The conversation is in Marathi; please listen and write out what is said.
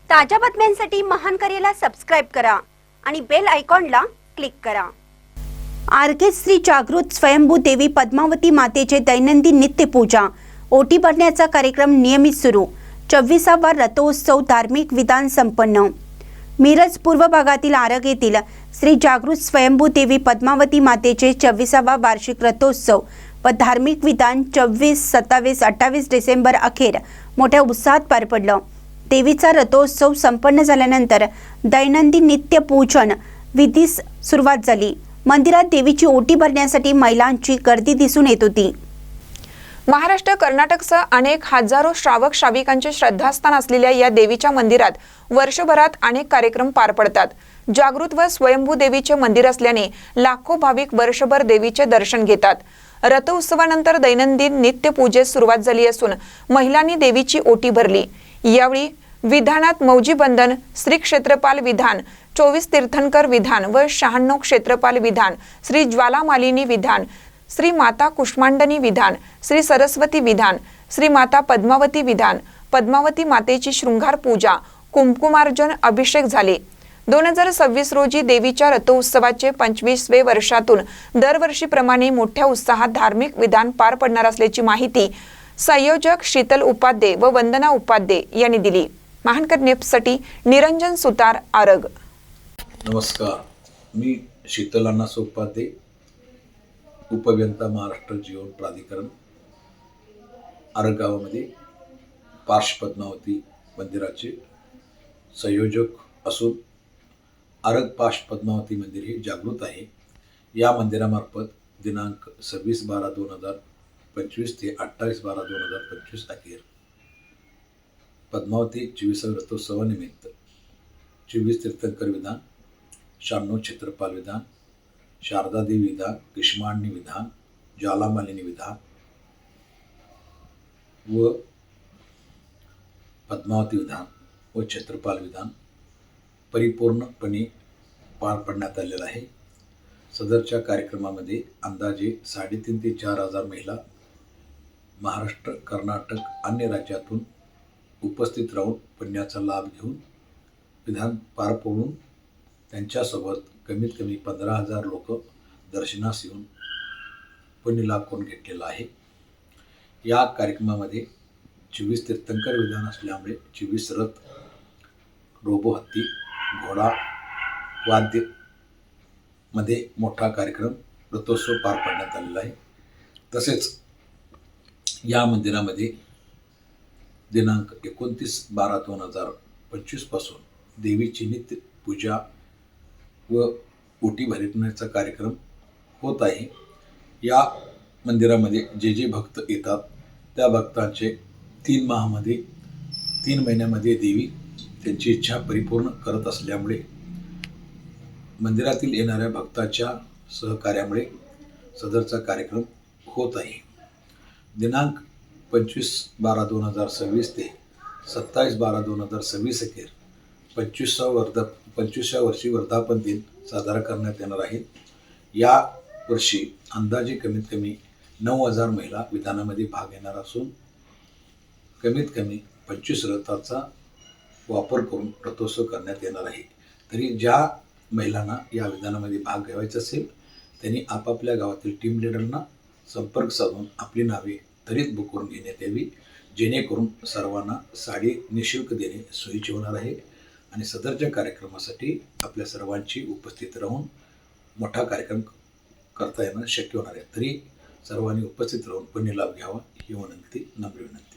ताज्या बातम्यांसाठी महान करेला सबस्क्राइब करा आणि बेल आयकॉनला क्लिक करा। आरके श्री जागृत स्वयंभू देवी पद्मावती मातेचे दैनंदिन नित्यपूजा ओटी भरण्याचा कार्यक्रम नियमित सुरू। 24वा रथोत्सव धार्मिक विधान संपन्न। मिरज पूर्व भागातील आरग येथील श्री जागृत स्वयंभू देवी पद्मावती मातेचे 24वा वार्षिक रथोत्सव व धार्मिक विधान 24, 27, 28 डिसेंबर अखेर मोठ्या उत्साहात पार पडलं। देवीचा रथोत्सव संपन्न झाल्यानंतर दैनंदिन नित्य पूजन विधीस सुरुवात झाली। मंदिरात देवीची ओटी भरण्यासाठी महिलांची गर्दी दिसून येत होती। महाराष्ट्र कर्नाटकसह अनेक हजारो श्रावक श्राविकांचे श्रद्धास्थान असलेल्या या देवीच्या मंदिरात वर्षभरात अनेक कार्यक्रम पार पडतात। जागृत व स्वयंभू देवीचे मंदिर असल्याने लाखो भाविक वर्षभर देवीचे दर्शन घेतात। रथोत्सवानंतर दैनंदिन नित्य पूजेस सुरुवात झाली असून महिलांनी देवीची ओटी भरली। यावेळी विधानात मौजी बंधन, श्री क्षेत्रपाल विधान, 24 तीर्थंकर विधान व 96 क्षेत्रपाल विधान, श्री ज्वालामालिनी विधान, श्री माता कुष्मांडनी विधान, श्री सरस्वती विधान, श्री माता पद्मावती विधान, पद्मावती मातेची शृंगार पूजा, कुंकुमार्जन अभिषेक झाले। 2026 रोजी देवीच्या रथोत्सवाचे 25वे वर्षातून दरवर्षीप्रमाणे मोठ्या उत्साहात धार्मिक विधान पार पडणार असल्याची माहिती संयोजक शीतल उपाध्ये व वंदना उपाध्ये यांनी दिली। महानकर न्यूजसाठी निरंजन सुतार, आरग। नमस्कार, मी शीतल अण्णासाहेब उपाध्ये, उपअभियंता, महाराष्ट्र जीवन प्राधिकरण, आरग गावामध्ये पार्श पद्मावती मंदिराचे संयोजक असून आरग पार्श पद्मावती मंदिर हे जागृत आहे। या मंदिरामार्फत दिनांक 26/12/2025 ते 28/12/2025 अखेर पद्मावती 24व्या रथोत्सवानिमित्त 24 तीर्थंकर विधान, 96 क्षेत्रपाल विधान, शारदा देवी विधान, कुष्मांडनी विधान, ज्वालामालिनी विधान व पद्मावती विधान व क्षेत्रपाल विधान परिपूर्णपणे पार पडण्यात आलेला आहे। सदरच्या कार्यक्रमामध्ये अंदाजे 3.5 ते 4,000 महिला महाराष्ट्र, कर्नाटक, अन्य राज्यातून उपस्थित राहून पुण्याचा लाभ घेऊन विधान पार पडून त्यांच्यासोबत कमीत कमी 15,000 लोक दर्शनास येऊन पुण्य लाभ करून घेतलेला आहे। या कार्यक्रमामध्ये 24 तीर्थंकर विधान असल्यामुळे 24 रथ, रोबो हत्ती, घोडा, वाद्य मध्ये मोठा कार्यक्रम रथोत्सव पार पाडण्यात आलेला आहे। तसेच या मंदिरामध्ये दिनांक 29/12/2025 पासून देवीची नित्य पूजा व ओटी भरण्याचा कार्यक्रम होत आहे। या मंदिरामध्ये जे जे भक्त येतात त्या भक्तांचे 3 महिन्यामध्ये देवी त्यांची इच्छा परिपूर्ण करत असल्यामुळे मंदिरातील येणाऱ्या भक्ताच्या सहकार्यामुळे सदरचा कार्यक्रम होत आहे। दिनांक 25/12/2026 ते 27/12/2026 अखेर 25व्या वर्षी वर्धापन दिन साजरा करण्यात येणार आहे। या वर्षी अंदाजे कमीत कमी 9,000 महिला विधानामध्ये भाग घेणार असून कमीत कमी 25 रथाचा वापर करून रथोत्सव करण्यात येणार आहे। तरी ज्या महिलांना या विधानामध्ये भाग घ्यायचा असेल त्यांनी आपापल्या गावातील टीम लीडरना संपर्क साधून आपली नावे त्वरित बुक करून घेण्यात यावी, जेणेकरून सर्वांना साडी निःशुल्क देणे सोयीचे होणार आहे आणि सदरच्या कार्यक्रमासाठी आपल्या सर्वांची उपस्थित राहून मोठा कार्यक्रम करता येणं शक्य होणार आहे। तरी सर्वांनी उपस्थित राहून पुण्य लाभ घ्यावा ही विनंती, नम्र विनंती।